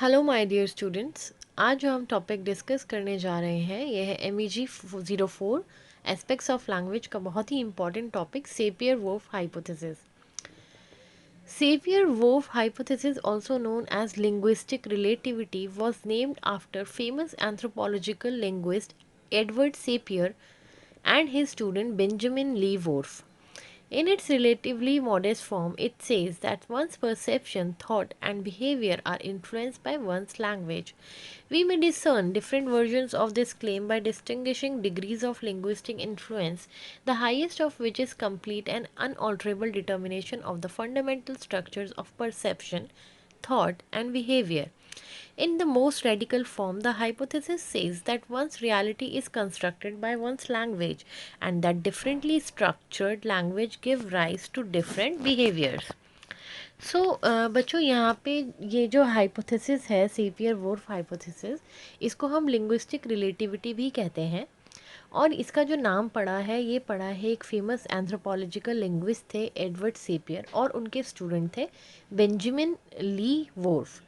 Hello my dear students. आज जो हम टॉपिक डिस्कस करने जा रहे हैं यह है MEG 04 एस्पेक्ट्स ऑफ लैंग्वेज का बहुत ही important topic Sapir Whorf hypothesis. Sapir-Whorf hypothesis, also known as linguistic relativity, was named after famous anthropological linguist Edward Sapir and his student Benjamin Lee Whorf. In its relatively modest form, it says that one's perception, thought, and behavior are influenced by one's language. We may discern different versions of this claim by distinguishing degrees of linguistic influence, the highest of which is complete and unalterable determination of the fundamental structures of perception, thought, and behavior. In the most radical form, the hypothesis says that one's reality is constructed by one's language and that differently structured language give rise to different behaviors. बच्चों यहाँ पे ये जो hypothesis है सेपियर वोर्फ hypothesis, इसको हम linguistic relativity भी कहते हैं। और इसका जो नाम पड़ा है ये पड़ा है एक फेमस एंथ्रोपोलॉजिकल लिंग्विस्ट थे एडवर्ड सेपियर और उनके स्टूडेंट थे बेंजामिन ली वोर्फ।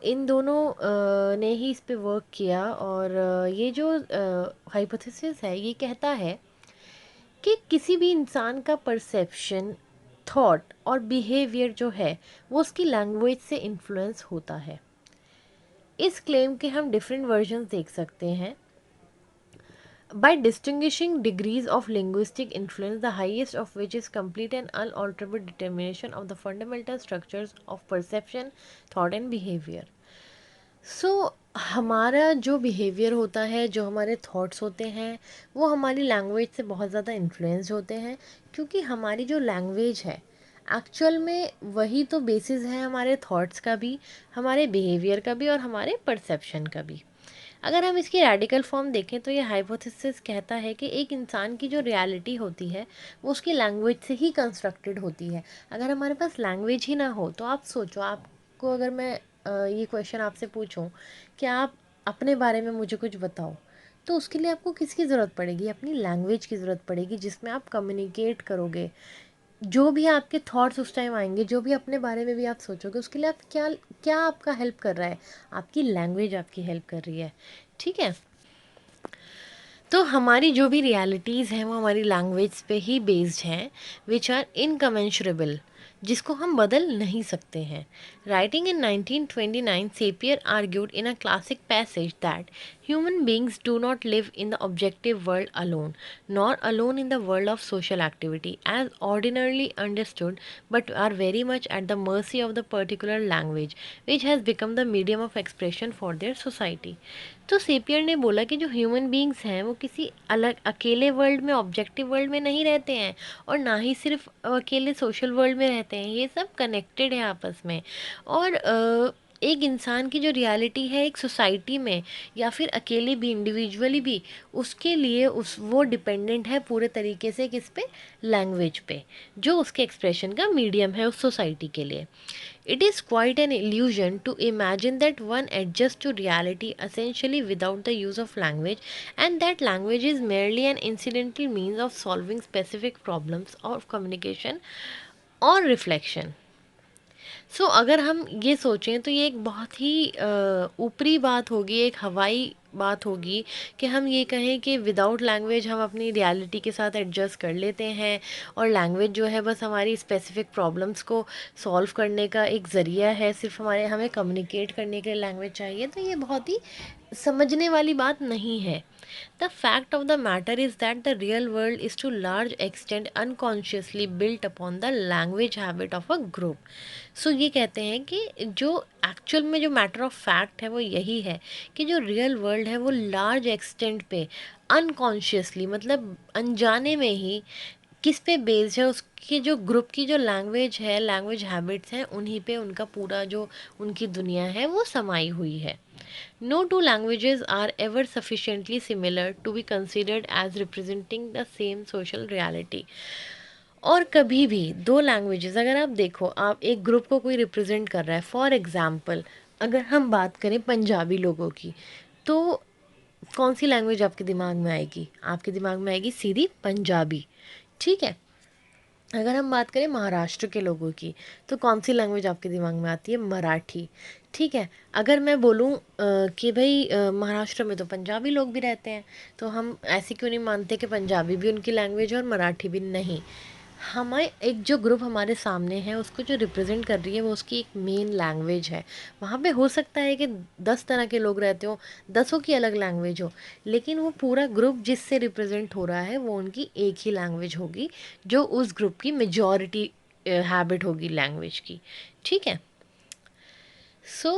इन दोनों ने ही इस पे वर्क किया और ये जो हाइपोथेसिस है ये कहता है कि किसी भी इंसान का परसेप्शन, थॉट और बिहेवियर जो है वो उसकी लैंग्वेज से इन्फ्लुएंस होता है। इस क्लेम के हम डिफरेंट वर्जन्स देख सकते हैं। By distinguishing degrees of linguistic influence, the highest of which is complete and unalterable determination of the fundamental structures of perception, thought and behavior. हमारा जो बिहेवियर होता है, जो हमारे थॉट्स होते हैं, वो हमारी लैंग्वेज से बहुत ज़्यादा इन्फ्लुएंस होते हैं, क्योंकि हमारी जो लैंग्वेज है एक्चुअल में वही तो बेसिस है हमारे थॉट्स का भी, हमारे बिहेवियर का भी और हमारे परसेप्शन का भी। अगर हम इसकी रेडिकल फॉर्म देखें तो ये हाइपोथेसिस कहता है कि एक इंसान की जो रियलिटी होती है वो उसकी लैंग्वेज से ही कंस्ट्रक्टेड होती है। अगर हमारे पास लैंग्वेज ही ना हो तो आप सोचो, आपको अगर मैं ये क्वेश्चन आपसे पूछूं कि आप अपने बारे में मुझे कुछ बताओ, तो उसके लिए आपको किसकी ज़रूरत पड़ेगी? अपनी लैंग्वेज की ज़रूरत पड़ेगी जिसमें आप कम्युनिकेट करोगे। जो भी आपके थॉट्स उस टाइम आएंगे, जो भी अपने बारे में भी आप सोचोगे, उसके लिए आप क्या क्या आपका हेल्प कर रहा है? आपकी लैंग्वेज आपकी हेल्प कर रही है। ठीक है, तो हमारी जो भी रियलिटीज़ हैं वो हमारी लैंग्वेज पे ही बेस्ड हैं, विच आर इनकमेंशरेबल, जिसको हम बदल नहीं सकते हैं। Writing in 1929, Sapir argued in a classic passage that human beings do not live in the objective world alone, nor alone in the world of social activity as ordinarily understood, but are very much at the mercy of the particular language which has become the medium of expression for their society. तो सेपियर ने बोला कि जो human beings हैं वो किसी अलग अकेले वर्ल्ड में, ऑब्जेक्टिव वर्ल्ड में नहीं रहते हैं और ना ही सिर्फ अकेले सोशल वर्ल्ड में रहते हैं, ये सब कनेक्टेड है आपस में। और एक इंसान की जो रियलिटी है एक सोसाइटी में या फिर अकेले भी, इंडिविजुअली भी, उसके लिए उस वो डिपेंडेंट है पूरे तरीके से किस पे? लैंग्वेज पे, जो उसके एक्सप्रेशन का मीडियम है उस सोसाइटी के लिए। It is quite an illusion to imagine that one adjusts to reality essentially without the use of language, and that language is merely an incidental means of solving specific problems of communication or reflection. अगर हम ये सोचें तो ये एक बहुत ही ऊपरी बात होगी, एक हवाई बात होगी कि हम ये कहें कि विदाउट लैंग्वेज हम अपनी रियलिटी के साथ एडजस्ट कर लेते हैं और लैंग्वेज जो है बस हमारी स्पेसिफिक प्रॉब्लम्स को सॉल्व करने का एक ज़रिया है, सिर्फ हमें कम्युनिकेट करने के लिए लैंग्वेज चाहिए। तो ये बहुत ही समझने वाली बात नहीं है। The fact of the matter is that the real world is to large extent unconsciously built upon the language habit of a group. ये कहते हैं कि जो एक्चुअल में जो मैटर ऑफ फैक्ट है वो यही है कि जो रियल वर्ल्ड है वो लार्ज एक्सटेंट पे अनकॉन्शियसली, मतलब अनजाने में ही, किस पे बेस्ड है? उसकी जो ग्रुप की जो लैंग्वेज है, लैंग्वेज हैबिट्स हैं, उन्हीं पे उनका पूरा जो उनकी दुनिया है वो समाई हुई है। No two languages are ever sufficiently similar to be considered as representing the same social reality. और कभी भी दो लैंग्वेजेस, अगर आप देखो, आप एक ग्रुप को कोई रिप्रेजेंट कर रहा है, फॉर एग्जांपल अगर हम बात करें पंजाबी लोगों की, तो कौन सी लैंग्वेज आपके दिमाग में आएगी? आपके दिमाग में आएगी सीधी पंजाबी। ठीक है, अगर हम बात करें महाराष्ट्र के लोगों की, तो कौन सी लैंग्वेज आपके दिमाग में आती है? मराठी। ठीक है। अगर मैं बोलूँ कि भाई महाराष्ट्र में तो पंजाबी लोग भी रहते हैं, तो हम ऐसे क्यों नहीं मानते कि पंजाबी भी उनकी लैंग्वेज है और मराठी भी? नहीं। हमें एक जो ग्रुप हमारे सामने है उसको जो रिप्रेजेंट कर रही है वो उसकी एक मेन लैंग्वेज है। वहाँ पे हो सकता है कि 10 तरह के लोग रहते हो, 10ओं की अलग लैंग्वेज हो, लेकिन वो पूरा ग्रुप जिससे रिप्रेजेंट हो रहा है वो उनकी एक ही लैंग्वेज होगी, जो उस ग्रुप की मेजॉरिटी हैबिट होगी लैंग्वेज की। ठीक है। So,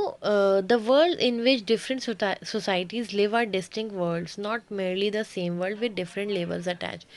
the world in which different societies live are distinct worlds, not merely the same world with different labels attached.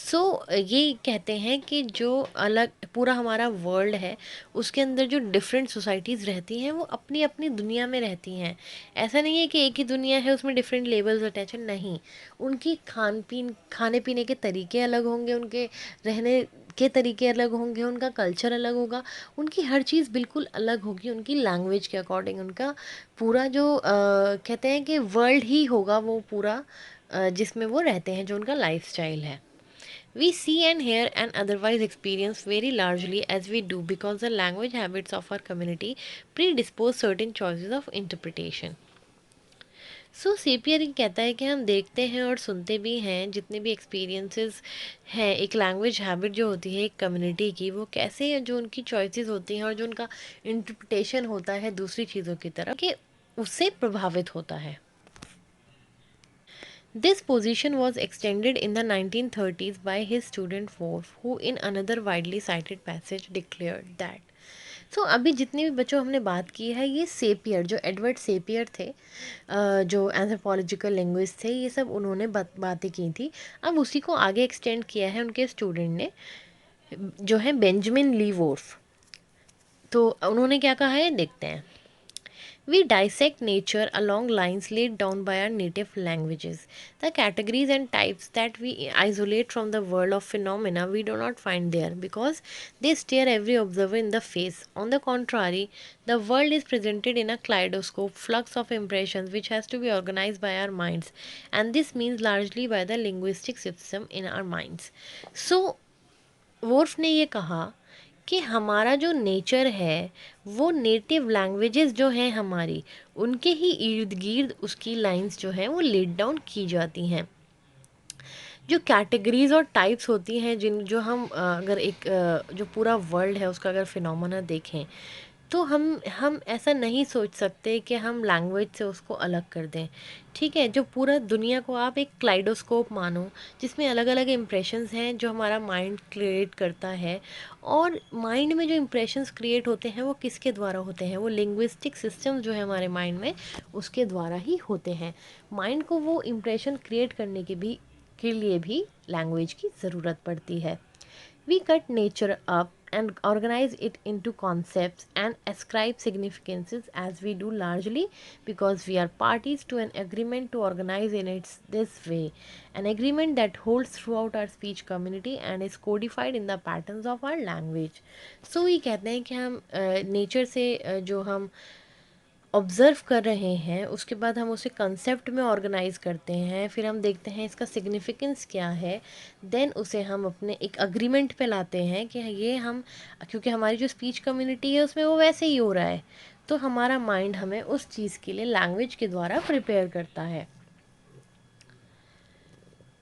So, ये कहते हैं कि जो अलग पूरा हमारा वर्ल्ड है उसके अंदर जो डिफरेंट सोसाइटीज़ रहती हैं वो अपनी अपनी दुनिया में रहती हैं। ऐसा नहीं है कि एक ही दुनिया है उसमें डिफरेंट लेबल्स अटैच हैं, नहीं। उनकी खाने पीने के तरीके अलग होंगे, उनके रहने के तरीके अलग होंगे, उनका कल्चर अलग होगा, उनकी हर चीज़ बिल्कुल अलग होगी, उनकी लैंग्वेज के अकॉर्डिंग उनका पूरा जो कहते हैं कि वर्ल्ड ही होगा वो पूरा, जिसमें वो रहते हैं, जो उनका लाइफस्टाइल है। We see and hear and otherwise experience very largely as we do because the language habits of our community predispose certain choices of interpretation. सो सेपियर कहता है कि हम देखते हैं और सुनते भी हैं, जितने भी एक्सपीरियंसेस हैं, एक लैंग्वेज हैबिट जो होती है एक कम्युनिटी की, वो कैसे जो उनकी चॉइसेस होती हैं और जो उनका इंटरप्रिटेशन होता है दूसरी चीज़ों की तरफ, कि उससे प्रभावित होता है। This position was extended in the 1930s by his student Wolff, who in another widely cited passage declared that अभी जितने भी बच्चों हमने बात की है, ये सेपियर जो एडवर्ड सेपियर थे, जो एंथ्रोपोलॉजिकल लैंग्वेज थे, ये सब उन्होंने बातें की थी। अब उसी को आगे एक्सटेंड किया है उनके स्टूडेंट ने, जो है बेंजामिन ली वोर्फ। तो उन्होंने क्या कहा है, देखते हैं। We dissect nature along lines laid down by our native languages. The categories and types that we isolate from the world of phenomena we do not find there because they stare every observer in the face. On the contrary, the world is presented in a kaleidoscope flux of impressions which has to be organized by our minds, and this means largely by the linguistic system in our minds. So, वोर्फ ने ये कहा कि हमारा जो nature है वो native languages जो हैं हमारी, उनके ही इर्द गिर्द उसकी लाइंस जो हैं वो लेट डाउन की जाती हैं। जो कैटेगरीज और टाइप्स होती हैं, जिन जो हम अगर एक जो पूरा वर्ल्ड है उसका अगर फिनोमेना देखें, तो हम ऐसा नहीं सोच सकते कि हम लैंग्वेज से उसको अलग कर दें। ठीक है। जो पूरा दुनिया को आप एक क्लाइडोस्कोप मानो, जिसमें अलग अलग इम्प्रेशंस हैं जो हमारा माइंड क्रिएट करता है, और माइंड में जो इम्प्रेशंस क्रिएट होते हैं वो किसके द्वारा होते हैं? वो लिंग्विस्टिक सिस्टम जो है हमारे माइंड में, उसके द्वारा ही होते हैं। माइंड को वो इम्प्रेशन क्रिएट करने के लिए भी लैंग्वेज की ज़रूरत पड़ती है। We cut nature up and organize it into concepts and ascribe significances as we do largely because we are parties to an agreement to organize in its this way, an agreement that holds throughout our speech community and is codified in the patterns of our language. So ये कहते हैं कि हम nature से जो हम observe कर रहे हैं उसके बाद हम उसे कंसेप्ट में ऑर्गेनाइज करते हैं, फिर हम देखते हैं इसका सिग्निफिकेंस क्या है, देन उसे हम अपने एक अग्रीमेंट पे लाते हैं कि ये हम, क्योंकि हमारी जो स्पीच कम्युनिटी है उसमें वो वैसे ही हो रहा है, तो हमारा माइंड हमें उस चीज़ के लिए लैंग्वेज के द्वारा प्रिपेयर करता है।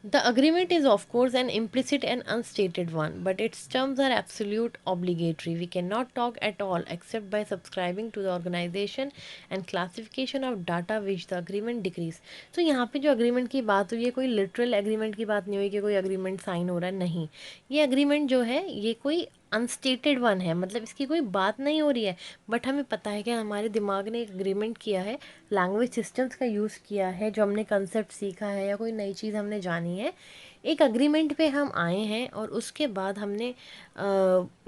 The agreement is, of course, an implicit and unstated one, but its terms are absolute obligatory. We cannot talk at all except by subscribing to the organization and classification of data which the agreement decrees. तो यहाँ पे जो agreement की बात हुई है, कोई literal agreement की बात नहीं हुई कि कोई agreement sign हो रहा है, नहीं। ये agreement जो है ये कोई अनस्टेटेड वन है, मतलब इसकी कोई बात नहीं हो रही है, बट हमें पता है कि हमारे दिमाग ने एक अग्रीमेंट किया है, लैंग्वेज सिस्टम्स का यूज़ किया है, जो हमने कंसेप्ट सीखा है या कोई नई चीज़ हमने जानी है, एक अग्रीमेंट पे हम आए हैं, और उसके बाद हमने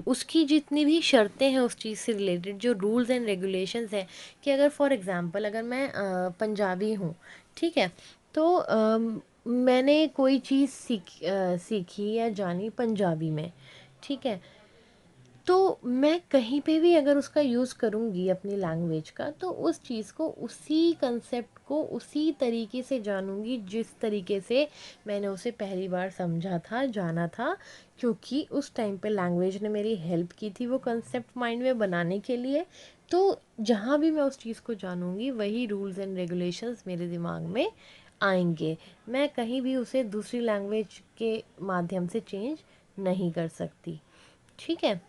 उसकी जितनी भी शर्तें हैं उस चीज़ से रिलेटेड, जो रूल्स एंड रेगुलेशंस हैं, कि अगर फॉर एग्ज़ाम्पल अगर मैं पंजाबी हूँ, ठीक है, तो मैंने कोई चीज़ सीखी या जानी पंजाबी में, ठीक है, तो मैं कहीं पे भी अगर उसका यूज़ करूँगी अपनी लैंग्वेज का, तो उस चीज़ को, उसी कंसेप्ट को उसी तरीके से जानूँगी जिस तरीके से मैंने उसे पहली बार समझा था, जाना था, क्योंकि उस टाइम पे लैंग्वेज ने मेरी हेल्प की थी वो कंसेप्ट माइंड में बनाने के लिए। तो जहाँ भी मैं उस चीज़ को जानूँगी वही रूल्स एंड रेगुलेशंस मेरे दिमाग में आएंगे। मैं कहीं भी उसे दूसरी लैंग्वेज के माध्यम से चेंज नहीं कर सकती। ठीक है।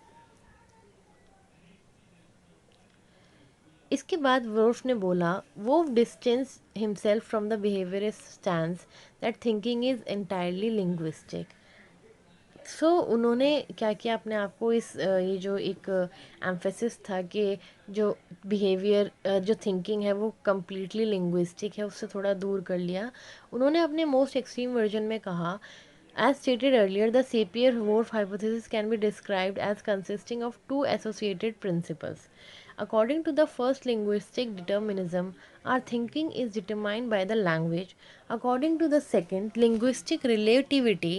इसके बाद वुल्फ ने बोला, Whorf distance himself from the behaviourist stance that thinking is entirely linguistic. So उन्होंने क्या किया, अपने आप को इस ये जो एक एम्फेसिस था कि जो बिहेवियर, जो थिंकिंग है वो कम्प्लीटली लिंग्विस्टिक है, उससे थोड़ा दूर कर लिया। उन्होंने अपने मोस्ट एक्सट्रीम वर्जन में कहा, as stated earlier, the Sapir-Whorf hypothesis can be described as consisting of two associated principles. According to the first linguistic determinism, our thinking is determined by the language. According to the second, linguistic relativity,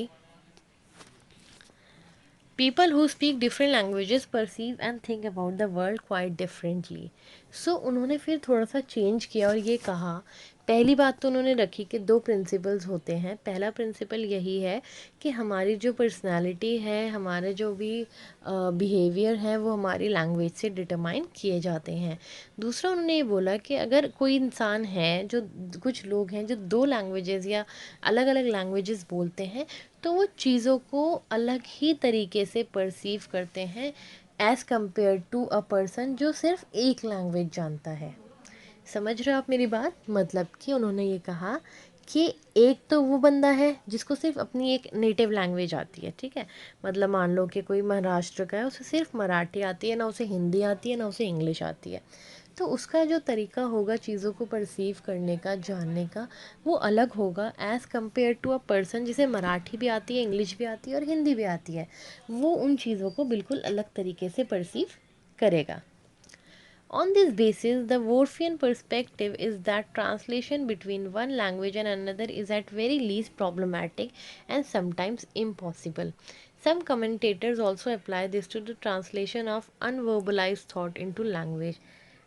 people who speak different languages perceive and think about the world quite differently. So उन्होंने फिर थोड़ा सा change किया और ये कहा, पहली बात तो उन्होंने रखी कि दो प्रिंसिपल्स होते हैं। पहला प्रिंसिपल यही है कि हमारी जो पर्सनालिटी है, हमारे जो भी बिहेवियर है, वो हमारी लैंग्वेज से डिटरमाइन किए जाते हैं। दूसरा उन्होंने ये बोला कि अगर कोई इंसान है, जो कुछ लोग हैं जो दो लैंग्वेजेस या अलग अलग लैंग्वेजेस बोलते हैं, तो वो चीज़ों को अलग ही तरीके से परसीव करते हैं as compare to a person जो सिर्फ एक लैंग्वेज जानता है। समझ रहे हो आप मेरी बात? मतलब कि उन्होंने ये कहा कि एक तो वो बंदा है जिसको सिर्फ अपनी एक नेटिव लैंग्वेज आती है, ठीक है। मतलब मान लो कि कोई महाराष्ट्र का है, उसे सिर्फ मराठी आती है, ना उसे हिंदी आती है, ना उसे इंग्लिश आती है। तो उसका जो तरीका होगा चीज़ों को परसीव करने का, जानने का, वो अलग होगा as compare to a person जिसे मराठी भी आती है, इंग्लिश भी आती है और हिंदी भी आती है। वो उन चीज़ों को बिल्कुल अलग तरीके से परसीव करेगा। On this basis, the Worfian perspective is that translation between one language and another is at very least problematic and sometimes impossible. Some commentators also apply this to the translation of unverbalized thought into language.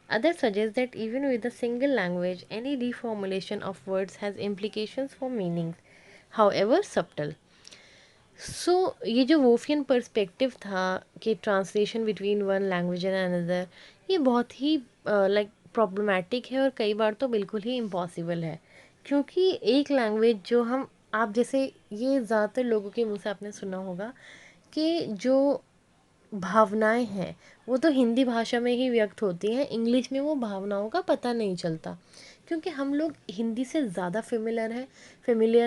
Others suggest that even with a single language, any reformulation of words has implications for meanings, however subtle. सो ये जो वोफियन perspective था कि translation between one language and another, ये बहुत ही like problematic है और कई बार तो बिल्कुल ही इम्पॉसिबल है। क्योंकि एक लैंग्वेज जो हम, आप जैसे, ये ज़्यादातर लोगों के मुंह से आपने सुना होगा कि जो भावनाएं हैं वो तो हिंदी भाषा में ही व्यक्त होती हैं, इंग्लिश में वो भावनाओं का पता नहीं चलता। क्योंकि हम लोग हिंदी से ज़्यादा फेमिलियर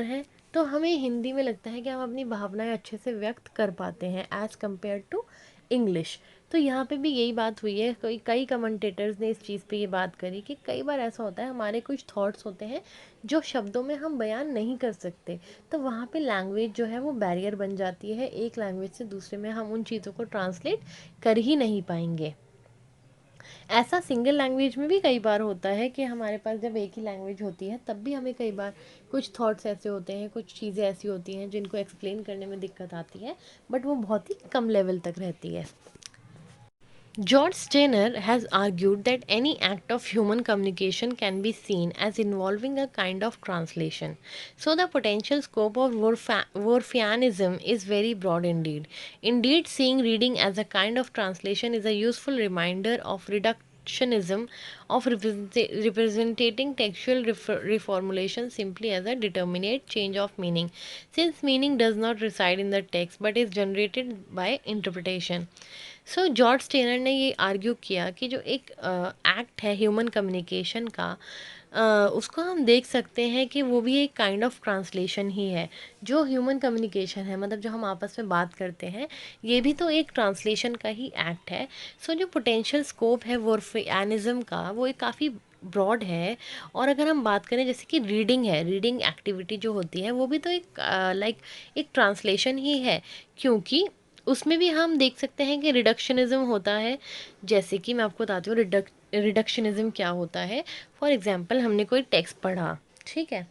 हैं, तो हमें हिंदी में लगता है कि हम अपनी भावनाएं अच्छे से व्यक्त कर पाते हैं एज़ कम्पेयर टू इंग्लिश। तो यहाँ पे भी यही बात हुई है, कई कई कमेंटेटर्स ने इस चीज़ पे ये बात करी कि कई बार ऐसा होता है, हमारे कुछ थॉट्स होते हैं जो शब्दों में हम बयान नहीं कर सकते, तो वहाँ पे लैंग्वेज जो है वो बैरियर बन जाती है। एक लैंग्वेज से दूसरे में हम उन चीज़ों को ट्रांसलेट कर ही नहीं पाएंगे। ऐसा सिंगल लैंग्वेज में भी कई बार होता है कि हमारे पास जब एक ही लैंग्वेज होती है तब भी हमें कई बार कुछ थॉट्स ऐसे होते हैं, कुछ चीज़ें ऐसी होती हैं जिनको एक्सप्लेन करने में दिक्कत आती है, बट वो बहुत ही कम लेवल तक रहती है। George Steiner has argued that any act of human communication can be seen as involving a kind of translation. So, the potential scope of Worfianism is very broad indeed. Indeed, seeing reading as a kind of translation is a useful reminder of reductionism of representing textual reformulation simply as a determinate change of meaning, since meaning does not reside in the text but is generated by interpretation. So George Steiner ने ये argue किया कि जो एक act है human communication का, उसको हम देख सकते हैं कि वो भी एक काइंड ऑफ ट्रांसलेशन ही है। जो ह्यूमन कम्युनिकेशन है, मतलब जो हम आपस में बात करते हैं, ये भी तो एक ट्रांसलेशन का ही एक्ट है। सो जो पोटेंशियल स्कोप है वोर्फियानिज्म का, वो एक काफ़ी ब्रॉड है। और अगर हम बात करें जैसे कि रीडिंग है, रीडिंग एक्टिविटी जो होती है वो भी तो एक लाइक एक ट्रांसलेशन ही है, क्योंकि उसमें भी हम देख सकते हैं कि रिडक्शनिज़्म होता है। जैसे कि मैं आपको बताती हूँ रिडक्शनिज़्म क्या होता है। फॉर एग्ज़ाम्पल, हमने कोई टेक्स्ट पढ़ा, ठीक है।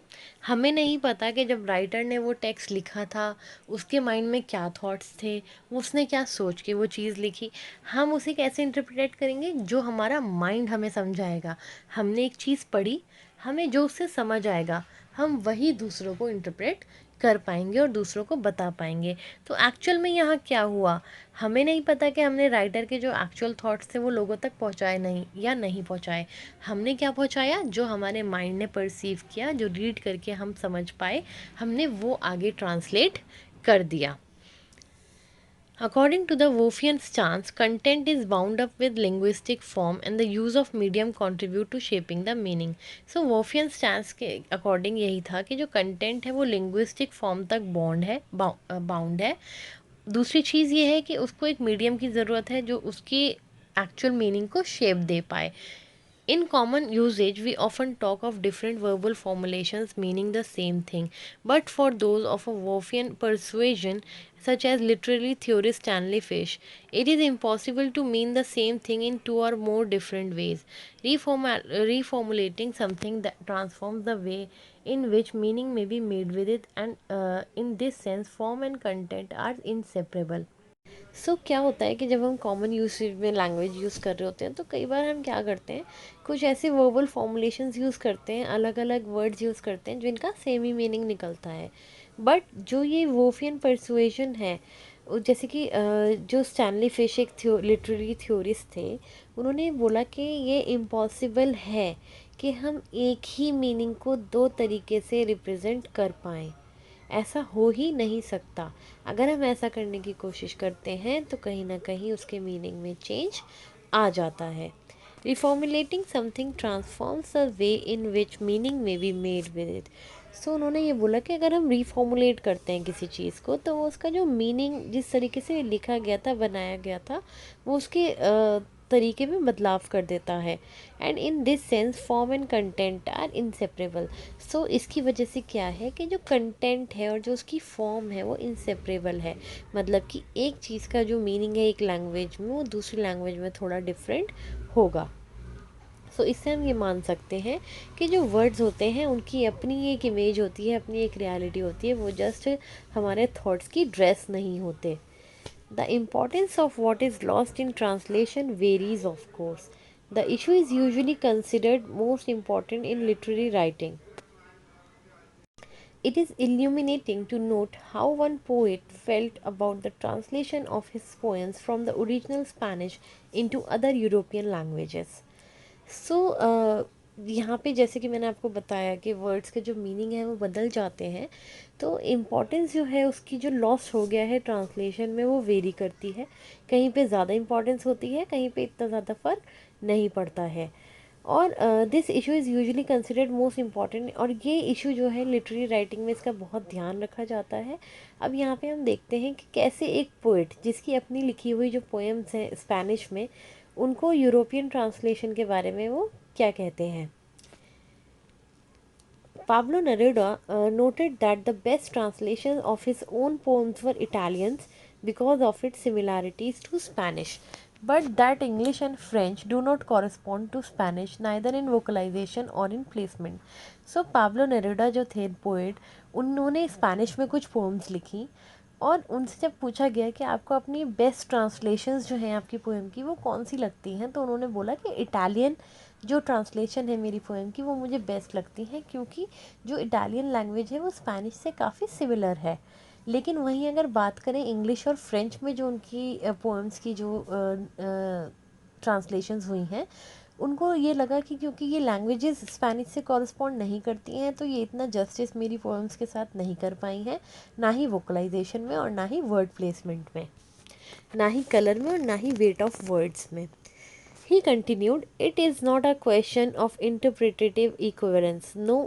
हमें नहीं पता कि जब राइटर ने वो टेक्स्ट लिखा था उसके माइंड में क्या थॉट्स थे, वो उसने क्या सोच के वो चीज़ लिखी। हम उसे कैसे इंटरप्रेट करेंगे, जो हमारा माइंड हमें समझाएगा। हमने एक चीज़ पढ़ी, हमें जो उससे समझ आएगा हम वही दूसरों को इंटरप्रेट कर पाएंगे और दूसरों को बता पाएंगे। तो एक्चुअल में यहाँ क्या हुआ, हमें नहीं पता कि हमने राइटर के जो एक्चुअल थॉट्स थे वो लोगों तक पहुँचाए नहीं या नहीं पहुँचाए। हमने क्या पहुँचाया, जो हमारे माइंड ने परसीव किया, जो रीड करके हम समझ पाए, हमने वो आगे ट्रांसलेट कर दिया। According to the Wolffian stance, content is bound up with linguistic form and the use of medium contribute to shaping the meaning. So Wolffian stance के अकॉर्डिंग यही था कि जो कंटेंट है वो लिंग्विस्टिक फॉर्म तक बाउंड है। दूसरी चीज़ ये है कि उसको एक मीडियम की ज़रूरत है जो उसकी एक्चुअल मीनिंग को शेप दे पाए। In common usage, we often talk of different verbal formulations meaning the same thing, but for those of a Wolffian persuasion, such as literary theorist Stanley Fish, it is impossible to mean the same thing in two or more different ways. Reformulating something that transforms the way in which meaning may be made with it, and in this sense, form and content are inseparable. क्या होता है कि जब हम common usage में language use कर रहे होते हैं तो कई बार हम क्या करते हैं, कुछ ऐसे वर्बल फॉर्मुलेशंस यूज़ करते हैं, अलग अलग वर्ड्स यूज़ करते हैं जिनका सेम ही मीनिंग निकलता है। बट जो ये वोफियन परसुएशन है, जैसे कि जो स्टैनली फिश एक लिटरेरी थ्योरिस्ट थे, उन्होंने बोला कि ये इम्पॉसिबल है कि हम एक ही मीनिंग को दो तरीके से रिप्रेजेंट कर पाएँ। ऐसा हो ही नहीं सकता। अगर हम ऐसा करने की कोशिश करते हैं तो कहीं ना कहीं उसके मीनिंग में चेंज आ जाता है। Reformulating something transforms the way in which meaning may be made with it. So उन्होंने ये बोला कि अगर हम रिफॉर्मुलेट करते हैं किसी चीज़ को तो वो उसका जो मीनिंग जिस तरीके से लिखा गया था, बनाया गया था, वो उसके तरीके में बदलाव कर देता है। And in this sense form and content are inseparable. So इसकी वजह से क्या है कि जो कंटेंट है और जो उसकी फॉर्म है वो इंसेपरेबल है। मतलब कि एक चीज़ का जो मीनिंग है एक लैंग्वेज में वो दूसरी लैंग्वेज में थोड़ा डिफरेंट होगा। इससे हम ये मान सकते हैं कि जो वर्ड्स होते हैं उनकी अपनी एक इमेज होती है, अपनी एक रियलिटी होती है, वो जस्ट हमारे थॉट्स की ड्रेस नहीं होते। The importance of what is lost in translation varies, of course. The issue is usually considered most important in literary writing. It is illuminating to note how one poet felt about the translation of his poems from the original Spanish into other European languages. यहाँ पे जैसे कि मैंने आपको बताया कि words के जो मीनिंग है वो बदल जाते हैं, तो इम्पॉर्टेंस जो है उसकी जो लॉस हो गया है ट्रांसलेशन में वो वेरी करती है। कहीं पे ज़्यादा इम्पॉर्टेंस होती है, कहीं पे इतना ज़्यादा फ़र्क नहीं पड़ता है। और this issue is usually considered most important, और ये इशू जो है लिटरेरी राइटिंग में इसका बहुत ध्यान रखा जाता है। अब यहाँ पे हम देखते हैं कि कैसे एक पोइट जिसकी अपनी लिखी हुई जो पोएम्स हैं स्पेनिश में, उनको यूरोपियन ट्रांसलेशन के बारे में वो क्या कहते हैं। Pablo Neruda noted that the best translations of his own poems were Italians because of its similarities to Spanish, but that English and French do not correspond to Spanish neither in vocalization or in placement. Pablo Neruda जो थे poet, उन्होंने Spanish में कुछ poems लिखी और उनसे जब पूछा गया कि आपको अपनी बेस्ट ट्रांसलेशंस जो हैं आपकी पोएम की वो कौन सी लगती हैं, तो उन्होंने बोला कि इटालियन जो ट्रांसलेशन है मेरी पोएम की वो मुझे बेस्ट लगती है, क्योंकि जो इटालियन लैंग्वेज है वो स्पेनिश से काफ़ी सिमिलर है। लेकिन वहीं अगर बात करें इंग्लिश और फ्रेंच में जो उनकी पोएम्स की जो ट्रांसलेशंस हुई हैं, उनको ये लगा कि क्योंकि ये लैंग्वेजेस स्पेनिश से कॉरस्पॉन्ड नहीं करती हैं तो ये इतना जस्टिस मेरी पोएम्स के साथ नहीं कर पाई हैं, ना ही वोकलाइजेशन में और ना ही वर्ड प्लेसमेंट में, ना ही कलर में और ना ही वेट ऑफ वर्ड्स में। He continued, "It is not a question of interpretative equivalence. No,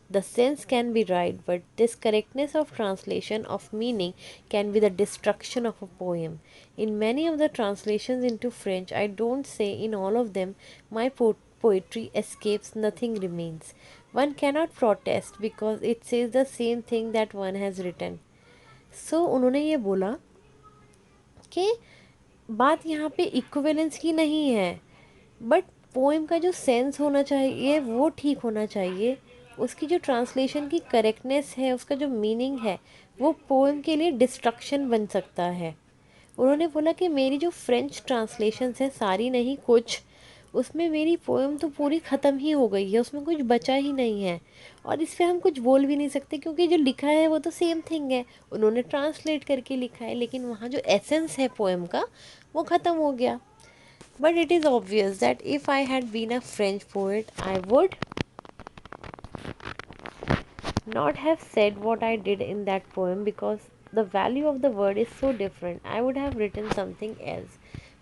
the sense can be right, but this correctness of translation of meaning can be the destruction of a poem. In many of the translations into French, I don't say in all of them, my poetry escapes, nothing remains. One cannot protest because it says the same thing that one has written." उन्होंने ये बोला कि बात यहाँ पे equivalence की नहीं है, बट पोएम का जो सेंस होना चाहिए वो ठीक होना चाहिए, उसकी जो ट्रांसलेशन की करेक्टनेस है, उसका जो मीनिंग है, वो पोएम के लिए डिस्ट्रक्शन बन सकता है। उन्होंने बोला कि मेरी जो फ्रेंच ट्रांसलेशंस हैं, सारी नहीं कुछ, उसमें मेरी पोएम तो पूरी ख़त्म ही हो गई है, उसमें कुछ बचा ही नहीं है। और इस पे हम कुछ बोल भी नहीं सकते क्योंकि जो लिखा है वो तो सेम थिंग है, उन्होंने ट्रांसलेट करके लिखा है, लेकिन वहाँ जो एसेंस है पोएम का वो ख़त्म हो गया। But it is obvious that if I had been a French poet I would not have said what I did in that poem because the value of the word is so different. I would have written something else.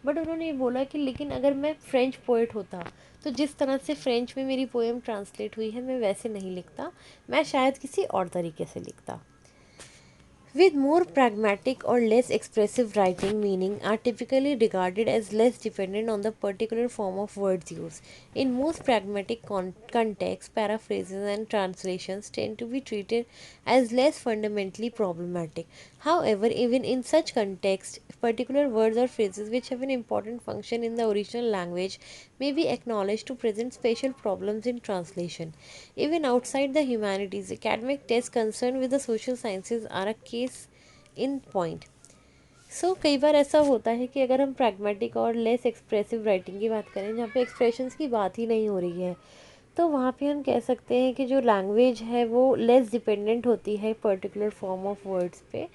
But उन्होंने ये बोला कि लेकिन अगर मैं French poet होता तो जिस तरह से फ्रेंच में मेरी पोएम ट्रांसलेट हुई है मैं वैसे नहीं लिखता, मैं शायद किसी और तरीके से लिखता। With more pragmatic or less expressive writing meaning are typically regarded as less dependent on the particular form of words used. In most pragmatic contexts, paraphrases and translations tend to be treated as less fundamentally problematic. However, even in such contexts, particular words or phrases which have an important function in the original language may be acknowledged to present special problems in translation. Even outside the humanities, academic tests concerned with the social sciences are a case in point. सो कई बार ऐसा होता है कि अगर हम pragmatic और less expressive writing की बात करें, जहाँ पे एक्सप्रेशंस की बात ही नहीं हो रही है, तो वहाँ पे हम कह सकते हैं कि जो लैंग्वेज है वो लेस डिपेंडेंट होती है पर्टिकुलर फॉर्म ऑफ वर्ड्स पे।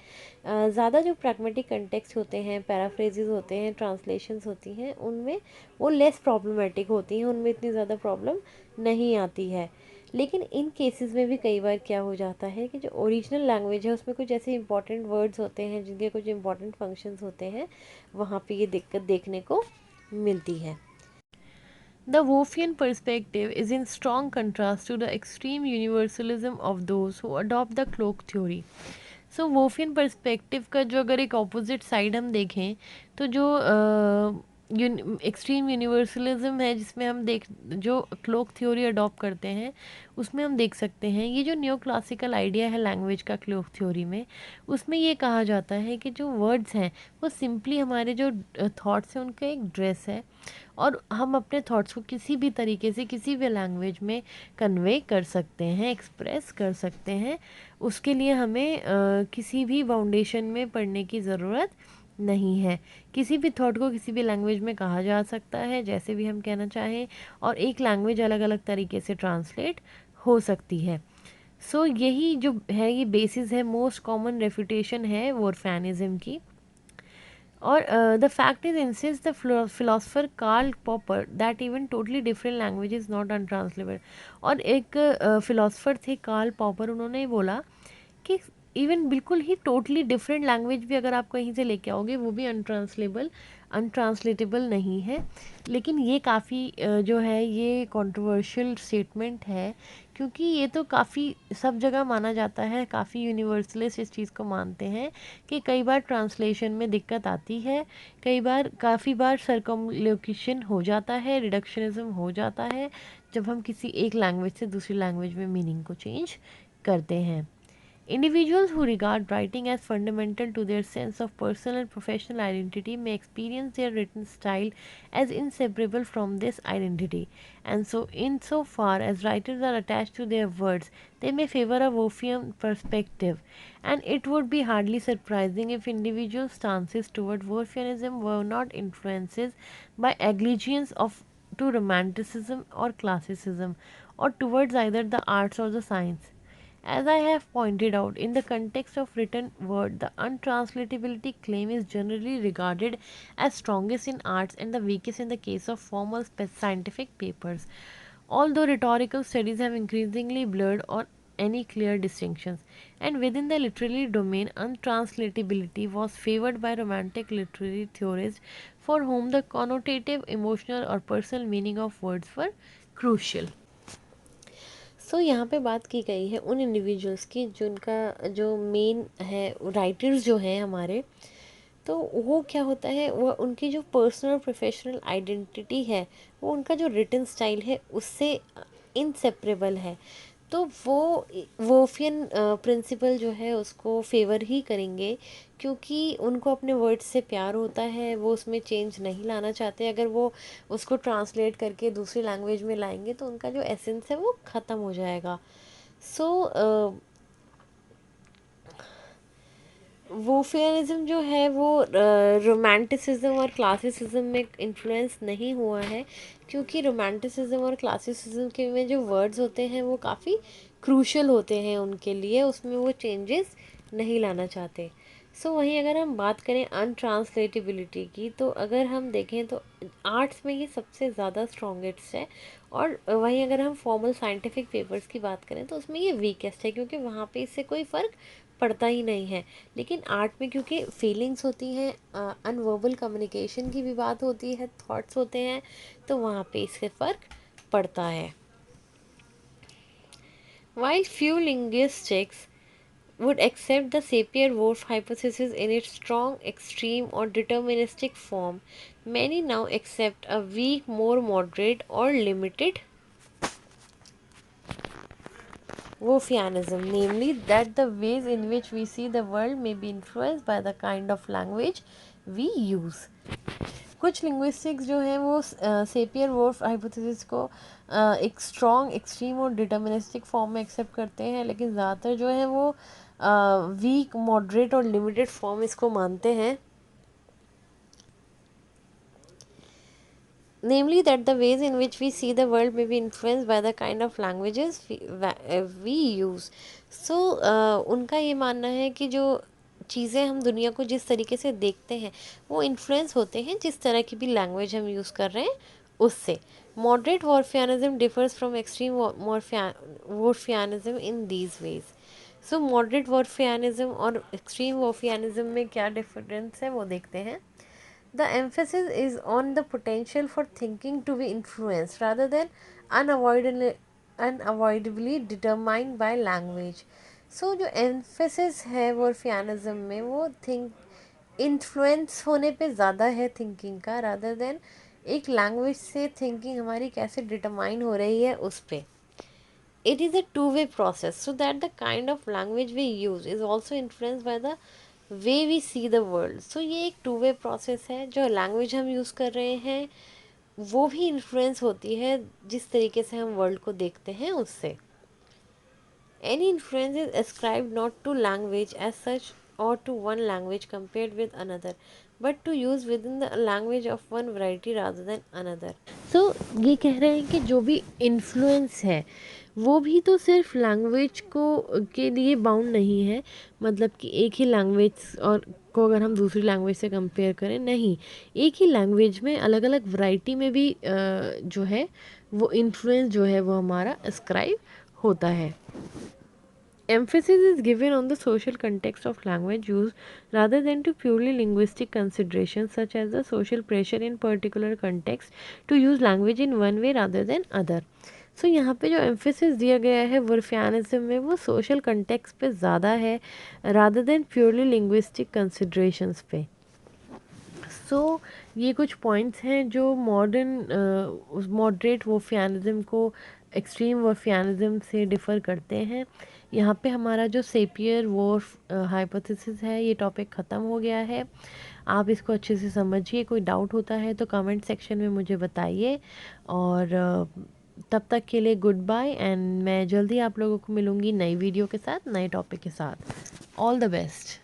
ज़्यादा जो प्रैग्मेटिक कंटेक्स्ट होते हैं, पैराफ्रेजेस होते हैं, ट्रांसलेशंस होती हैं, उनमें वो लेस प्रॉब्लमेटिक होती हैं, उनमें इतनी ज़्यादा प्रॉब्लम नहीं आती है। लेकिन इन केसेस में भी कई बार क्या हो जाता है कि जो ओरिजिनल लैंग्वेज है उसमें कुछ ऐसे इंपॉर्टेंट वर्ड्स होते हैं जिनके कुछ इंपॉर्टेंट फंक्शंस होते हैं, वहाँ पे ये दिक्कत देखने को मिलती है। The Wolffian perspective is in strong contrast to the extreme universalism of those who adopt the cloak theory. So Whorfian perspective का जो अगर एक ऑपोजिट साइड हम देखें, तो जो एक्सट्रीम यूनिवर्सलिज्म है जिसमें हम देख जो क्लोक थ्योरी अडॉप्ट करते हैं, उसमें हम देख सकते हैं ये जो न्यू क्लासिकल आइडिया है लैंग्वेज का क्लोक थ्योरी में, उसमें ये कहा जाता है कि जो वर्ड्स हैं वो सिंपली हमारे जो थॉट्स हैं उनका एक ड्रेस है, और हम अपने थॉट्स को किसी भी तरीके से किसी भी लैंग्वेज में कन्वे कर सकते हैं, एक्सप्रेस कर सकते हैं। उसके लिए हमें किसी भी फाउंडेशन में पढ़ने की ज़रूरत नहीं है। किसी भी थॉट को किसी भी लैंग्वेज में कहा जा सकता है जैसे भी हम कहना चाहें, और एक लैंग्वेज अलग अलग तरीके से ट्रांसलेट हो सकती है। सो यही जो है ये बेसिस है, मोस्ट कॉमन रेफिटेशन है वॉरफैनिज्म की। और the fact is insist the philosopher Karl Popper that even totally different language is not untranslatable. और एक फिलोसफर थे कार्ल पॉपर, उन्होंने बोला कि इवन बिल्कुल ही टोटली डिफरेंट लैंग्वेज भी अगर आप कहीं से लेके आओगे वो भी अनट्रांसलेटेबल नहीं है। लेकिन ये काफ़ी जो है ये कंट्रोवर्शियल स्टेटमेंट है, क्योंकि ये तो काफ़ी सब जगह माना जाता है, काफ़ी यूनिवर्सलिस्ट इस चीज़ को मानते हैं कि कई बार ट्रांसलेशन में दिक्कत आती है, कई बार काफ़ी बार सर्कमलोकेशन हो जाता है, रिडक्शनिज्म हो जाता है जब हम किसी एक लैंग्वेज से दूसरी लैंग्वेज में मीनिंग को चेंज करते हैं। Individuals who regard writing as fundamental to their sense of personal and professional identity may experience their written style as inseparable from this identity, and so, insofar as writers are attached to their words, they may favor a Wolffian perspective. And it would be hardly surprising if individual stances toward Wolffianism were not influences by allegiance of to romanticism or classicism, or towards either the arts or the science. As I have pointed out, in the context of written word, the untranslatability claim is generally regarded as strongest in arts and the weakest in the case of formal scientific papers. Although rhetorical studies have increasingly blurred or any clear distinctions, and within the literary domain, untranslatability was favored by romantic literary theorists for whom the connotative, emotional, or personal meaning of words were crucial. यहाँ पे बात की गई है उन individuals की जिनका जो मेन है राइटर्स जो हैं हमारे, तो वो क्या होता है, वो उनकी जो पर्सनल प्रोफेशनल आइडेंटिटी है, वो उनका जो रिटन स्टाइल है उससे इनसेपरेबल है। तो वो वोफियन प्रिंसिपल जो है उसको फेवर ही करेंगे, क्योंकि उनको अपने वर्ड्स से प्यार होता है, वो उसमें चेंज नहीं लाना चाहते। अगर वो उसको ट्रांसलेट करके दूसरी लैंग्वेज में लाएंगे तो उनका जो एसेंस है वो ख़त्म हो जाएगा। सो वोफियानिज्म जो है वो रोमांटिसिज्म और क्लासिसिज्म में इन्फ्लुएंस नहीं हुआ है, क्योंकि रोमांटिसिज्म और क्लासिसिज्म के में जो वर्ड्स होते हैं वो काफ़ी क्रूशल होते हैं उनके लिए, उसमें वो चेंजेस नहीं लाना चाहते। सो वहीं अगर हम बात करें अनट्रांसलेटेबिलिटी की, तो अगर हम देखें तो आर्ट्स में ये सबसे ज़्यादा स्ट्रॉन्गेस्ट है, और वहीं अगर हम फॉर्मल साइंटिफिक पेपर्स की बात करें तो उसमें ये वीकेस्ट है, क्योंकि वहाँ पे इससे कोई फ़र्क पड़ता ही नहीं है। लेकिन आर्ट में क्योंकि फीलिंग्स होती हैं, अनवर्बल कम्युनिकेशन की भी बात होती है, थॉट्स होते हैं, तो वहाँ पे इससे फ़र्क पड़ता है। While few linguistics would accept the Sapir-Whorf hypothesis in its strong, extreme, or deterministic form, many now accept a weak, more moderate, or limited Wolffianism, namely that the ways in which we see the world may be influenced by the kind of language we use. कुछ linguistics जो हैं वो सेपियर वोर्फ hypothesis को एक strong, extreme और deterministic form में accept करते हैं, लेकिन ज़्यादातर जो है वो वीक, मॉडरेट और लिमिटेड फॉर्म इसको मानते हैं। Namely that the ways in which we see the world may be influenced by the kind of languages we use. So उनका ये मानना है कि जो चीज़ें हम दुनिया को जिस तरीके से देखते हैं वो इन्फ्लुएंस होते हैं जिस तरह की भी लैंग्वेज हम यूज़ कर रहे हैं उससे। Moderate Whorfianism differs from extreme Whorfianism in these ways. So moderate Whorfianism और एक्सट्रीम वॉर्फियानिज्म में क्या डिफरेंस है वो देखते हैं। The emphasis is on the potential for thinking to be influenced rather than unavoidably determined by language. So जो emphasis है वर्फियानिज्म में वो थिंक इन्फ्लुएंस होने पे ज़्यादा है थिंकिंग का, rather than एक लैंग्वेज से थिंकिंग हमारी कैसे डिटरमाइन हो रही है उस पे। It is a two-way process, so that the kind of language we use is also influenced by the way we see the world. So ये एक टू वे प्रोसेस है, जो लैंग्वेज हम यूज़ कर रहे हैं वो भी इन्फ्लुएंस होती है जिस तरीके से हम वर्ल्ड को देखते हैं उससे। Any influence is ascribed not to language as such or to one language compared with another, but to use within the language of one variety rather than another. So ये कह रहे हैं कि जो भी इन्फ्लुएंस है वो भी तो सिर्फ लैंग्वेज को के लिए बाउंड नहीं है, मतलब कि एक ही लैंग्वेज और को अगर हम दूसरी लैंग्वेज से कंपेयर करें, नहीं, एक ही लैंग्वेज में अलग अलग वैरायटी में भी जो है वो इन्फ्लुएंस जो है वो हमारा अस्क्राइब होता है। Emphasis is given on the social context of language use rather than to purely linguistic considerations such as the social pressure in particular context to use language in one way rather than other. So यहाँ पे जो emphasis दिया गया है वर्फियानिज्म में वो social context पे ज़्यादा है rather than purely linguistic considerations पे। सो ये कुछ पॉइंट्स हैं जो मॉडरेट वर्फियानिज्म को एक्सट्रीम वर्फियानिज्म से डिफ़र करते हैं। यहाँ पे हमारा जो सेपियर वोर्फ हाइपोथेसिस है ये टॉपिक ख़त्म हो गया है। आप इसको अच्छे से समझिए, कोई डाउट होता है तो कमेंट सेक्शन में मुझे बताइए, और तब तक के लिए गुड बाय, एंड मैं जल्दी आप लोगों को मिलूँगी नई वीडियो के साथ, नए टॉपिक के साथ। All the best.